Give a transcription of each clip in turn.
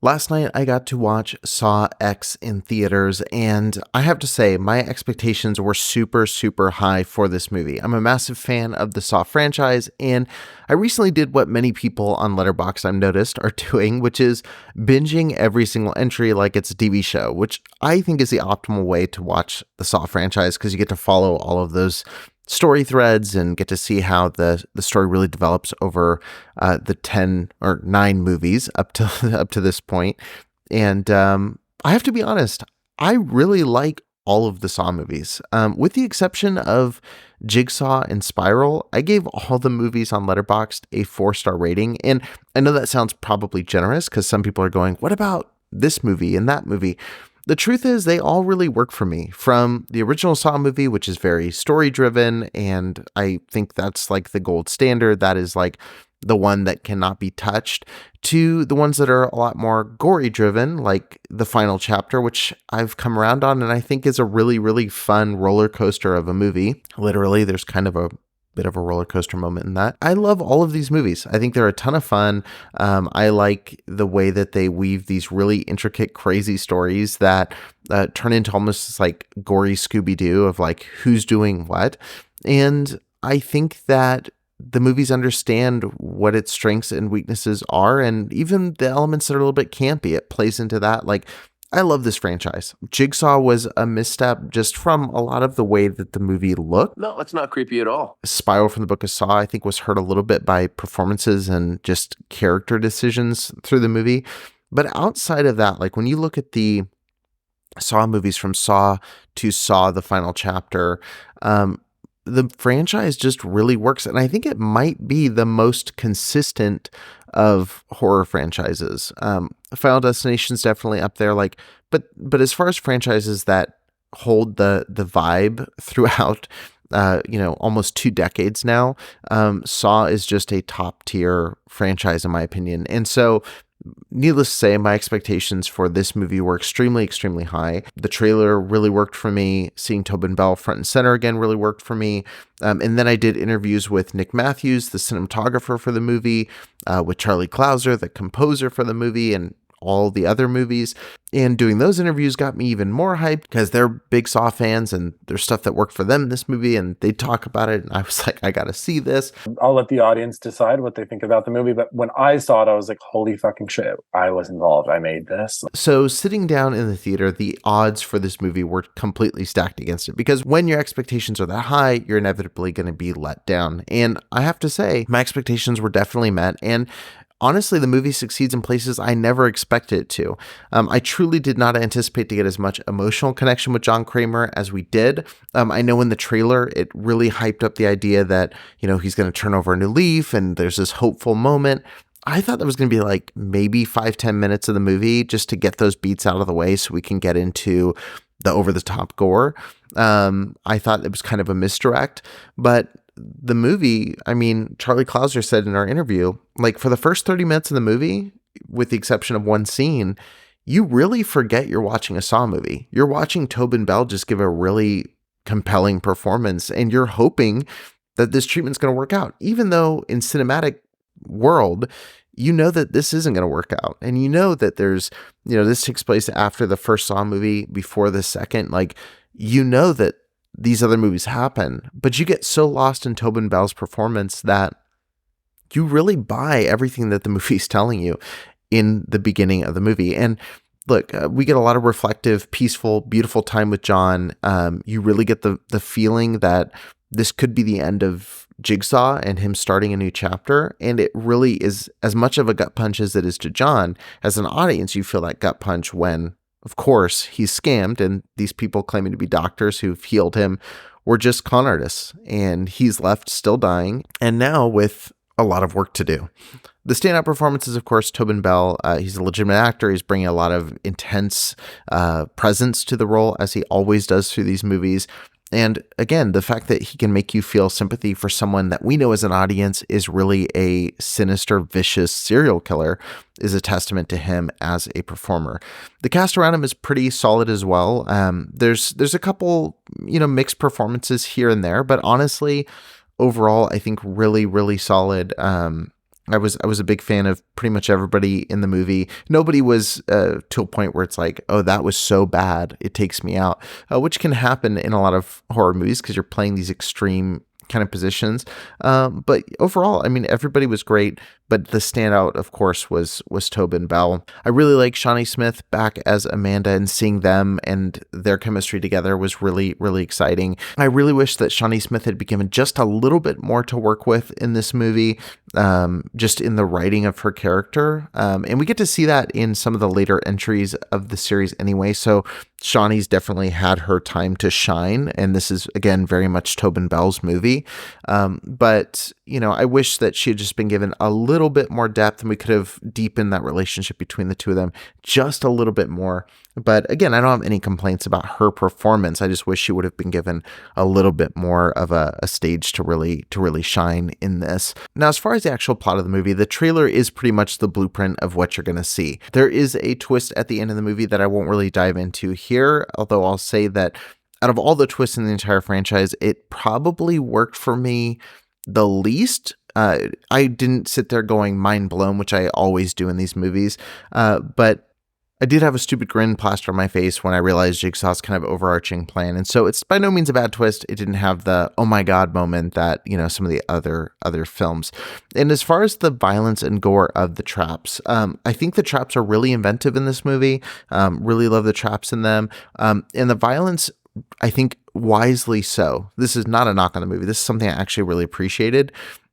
Last night, I got to watch Saw X in theaters, and I have to say, my expectations were super, super high for this movie. I'm a massive fan of the Saw franchise, and I recently did what many people on Letterboxd I've noticed are doing, which is binging every single entry like it's a TV show, which I think is the optimal way to watch the Saw franchise because you get to follow all of those story threads and get to see how the story really develops over the 10 or 9 movies up to up to this point. And I have to be honest, I really like all of the Saw movies, with the exception of Jigsaw and Spiral. I gave all the movies on Letterboxd a 4-star rating, and I know that sounds probably generous because some people are going, "What about this movie and that movie?" The truth is, they all really work for me. From the original Saw movie, which is very story-driven, and I think that's like the gold standard. That is like the one that cannot be touched, to the ones that are a lot more gory-driven, like the final chapter, which I've come around on, and I think is a really, really fun roller coaster of a movie. Literally, there's kind of a bit of a roller coaster moment in that. I love all of these movies. I think they're a ton of fun. I like the way that they weave these really intricate, crazy stories that turn into almost like gory Scooby-Doo of like who's doing what. And I think that the movies understand what its strengths and weaknesses are, and even the elements that are a little bit campy, it plays into that. Like, I love this franchise. Jigsaw was a misstep just from a lot of the way that the movie looked. No, it's not creepy at all. Spiral from the Book of Saw, I think, was hurt a little bit by performances and just character decisions through the movie. But outside of that, like when you look at the Saw movies from Saw to Saw, the final chapter, the franchise just really works. And I think it might be the most consistent of horror franchises. Final Destination's definitely up there. Like, but as far as franchises that hold the vibe throughout, almost 2 decades now, Saw is just a top tier franchise in my opinion. And so, needless to say, my expectations for this movie were extremely, extremely high. The trailer really worked for me. Seeing Tobin Bell front and center again really worked for me. And then I did interviews with Nick Matthews, the cinematographer for the movie, with Charlie Clouser, the composer for the movie, and all the other movies. And doing those interviews got me even more hyped because they're big Saw fans and there's stuff that worked for them in this movie and they talk about it. And I was like, I got to see this. I'll let the audience decide what they think about the movie. But when I saw it, I was like, holy fucking shit. I was involved. I made this. So sitting down in the theater, the odds for this movie were completely stacked against it because when your expectations are that high, you're inevitably going to be let down. And I have to say, my expectations were definitely met. And honestly, the movie succeeds in places I never expected it to. I truly did not anticipate to get as much emotional connection with John Kramer as we did. I know in the trailer, it really hyped up the idea that, he's going to turn over a new leaf and there's this hopeful moment. I thought that was going to be like maybe 5-10 minutes of the movie just to get those beats out of the way so we can get into the over-the-top gore. I thought it was kind of a misdirect, but the movie, Charlie Clouser said in our interview, like for the first 30 minutes of the movie, with the exception of one scene, you really forget you're watching a Saw movie. You're watching Tobin Bell just give a really compelling performance, and you're hoping that this treatment's going to work out, even though in cinematic world, you know that this isn't going to work out. And you know that there's, this takes place after the first Saw movie, before the second, like, that these other movies happen, but you get so lost in Tobin Bell's performance that you really buy everything that the movie's telling you in the beginning of the movie. And look, we get a lot of reflective, peaceful, beautiful time with John. You really get the feeling that this could be the end of Jigsaw and him starting a new chapter. And it really is as much of a gut punch as it is to John. As an audience, you feel that gut punch when, of course, he's scammed, and these people claiming to be doctors who've healed him were just con artists, and he's left still dying, and now with a lot of work to do. The standout performance is, of course, Tobin Bell. He's a legitimate actor. He's bringing a lot of intense presence to the role, as he always does through these movies. And again, the fact that he can make you feel sympathy for someone that we know as an audience is really a sinister, vicious serial killer is a testament to him as a performer. The cast around him is pretty solid as well. There's a couple, mixed performances here and there, but honestly, overall, I think really, really solid. I was a big fan of pretty much everybody in the movie. Nobody was to a point where it's like, oh, that was so bad, it takes me out, which can happen in a lot of horror movies because you're playing these extreme kind of positions. But overall, I mean, everybody was great. But the standout, of course, was Tobin Bell. I really like Shawnee Smith back as Amanda, and seeing them and their chemistry together was really, really exciting. I really wish that Shawnee Smith had been given just a little bit more to work with in this movie, just in the writing of her character. And we get to see that in some of the later entries of the series anyway. So Shawnee's definitely had her time to shine. And this is, again, very much Tobin Bell's movie. But, I wish that she had just been given a little bit more depth, and we could have deepened that relationship between the two of them just a little bit more. But again, I don't have any complaints about her performance. I just wish she would have been given a little bit more of a stage to really shine in this. Now, as far as the actual plot of the movie, the trailer is pretty much the blueprint of what you're going to see. There is a twist at the end of the movie that I won't really dive into here, although I'll say that out of all the twists in the entire franchise, it probably worked for me the least. I didn't sit there going mind blown, which I always do in these movies, but I did have a stupid grin plastered on my face when I realized Jigsaw's kind of overarching plan. And so it's by no means a bad twist. It didn't have the oh my god moment that some of the other films. And as far as the violence and gore of the traps, I think the traps are really inventive in this movie. Really love the traps in them, and the violence, I think, wisely so. This is not a knock on the movie. This is something I actually really appreciated.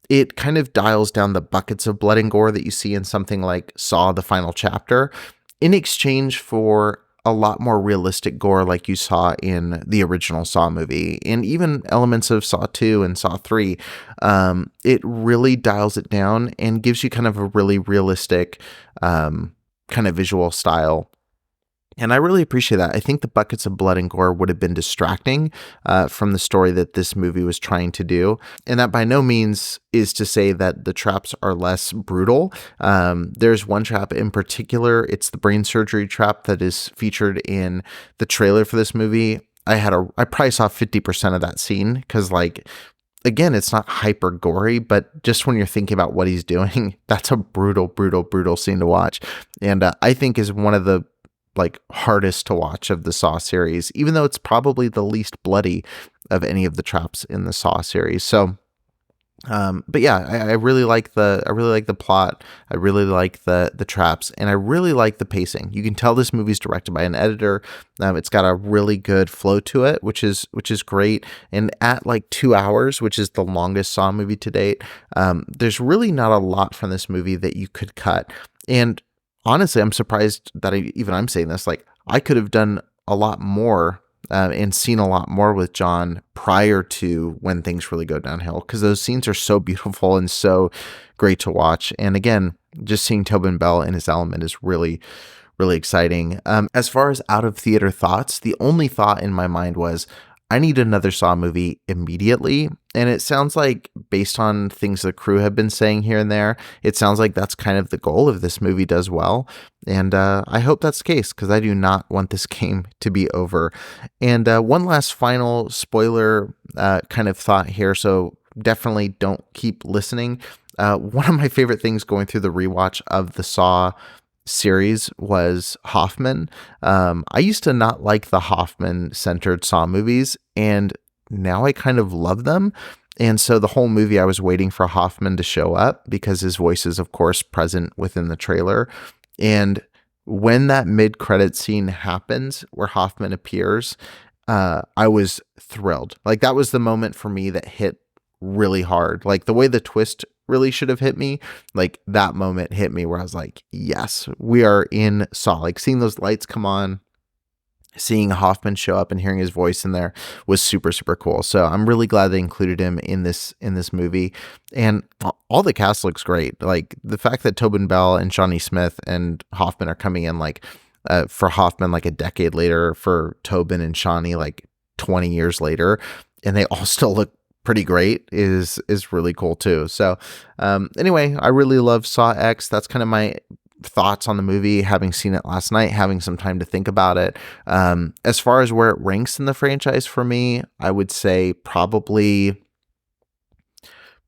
It kind of dials down the buckets of blood and gore that you see in something like Saw: The Final Chapter, in exchange for a lot more realistic gore like you saw in the original Saw movie, and even elements of Saw 2 and Saw 3. It really dials it down and gives you kind of a really realistic kind of visual style. And I really appreciate that. I think the buckets of blood and gore would have been distracting from the story that this movie was trying to do. And that by no means is to say that the traps are less brutal. There's one trap in particular. It's the brain surgery trap that is featured in the trailer for this movie. I probably saw 50% of that scene because, again, it's not hyper gory, but just when you're thinking about what he's doing, that's a brutal, brutal, brutal scene to watch. And I think is one of the hardest to watch of the Saw series, even though it's probably the least bloody of any of the traps in the Saw series. So, but yeah, I really like the plot. I really like the traps, and I really like the pacing. You can tell this movie's directed by an editor. It's got a really good flow to it, which is great. And at 2 hours, which is the longest Saw movie to date, there's really not a lot from this movie that you could cut. And honestly, I'm surprised that I'm saying this. I could have done a lot more and seen a lot more with John prior to when things really go downhill, because those scenes are so beautiful and so great to watch. And again, just seeing Tobin Bell in his element is really, really exciting. As far as out of theater thoughts, the only thought in my mind was, I need another Saw movie immediately. And it sounds like, based on things the crew have been saying here and there, it sounds like that's kind of the goal if this movie does well. And I hope that's the case, because I do not want this game to be over. And one last final spoiler kind of thought here, so definitely don't keep listening. One of my favorite things going through the rewatch of the Saw series was Hoffman. I used to not like the Hoffman-centered Saw movies, and now I kind of love them. And so the whole movie, I was waiting for Hoffman to show up because his voice is, of course, present within the trailer. And when that mid-credit scene happens where Hoffman appears, I was thrilled. That was the moment for me that hit really hard. The way the twist really should have hit me, that moment hit me where I was like, yes, we are in Saw. Seeing those lights come on, seeing Hoffman show up and hearing his voice in there was super, super cool. So I'm really glad they included him in this movie. And all the cast looks great. The fact that Tobin Bell and Shawnee Smith and Hoffman are coming in for Hoffman a decade later, for Tobin and Shawnee 20 years later, and they all still look pretty great is really cool too. So anyway, I really love Saw X. That's kind of my thoughts on the movie, having seen it last night, having some time to think about it. As far as where it ranks in the franchise for me, I would say probably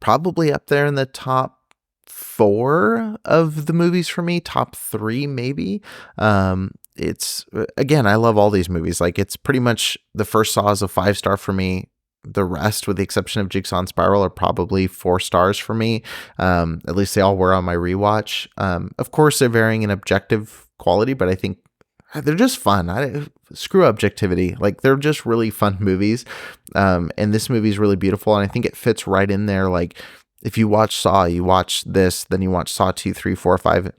up there in the top 4 of the movies for me, top 3 maybe. It's again, I love all these movies. Like, it's pretty much the first Saw is a 5-star for me. The rest, with the exception of Jigsaw and Spiral, are probably 4 stars for me. At least they all were on my rewatch. Of course, they're varying in objective quality, but I think they're just fun. Screw objectivity. Like, they're just really fun movies. And this movie is really beautiful, and I think it fits right in there. Like, if you watch Saw, you watch this, then you watch Saw 2, 3, 4, 5,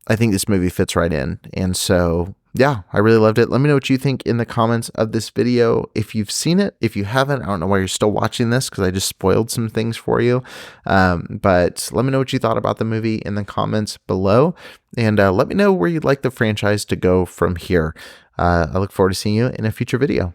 I think this movie fits right in. And so, yeah, I really loved it. Let me know what you think in the comments of this video. If you've seen it, if you haven't, I don't know why you're still watching this, because I just spoiled some things for you. But let me know what you thought about the movie in the comments below. And let me know where you'd like the franchise to go from here. I look forward to seeing you in a future video.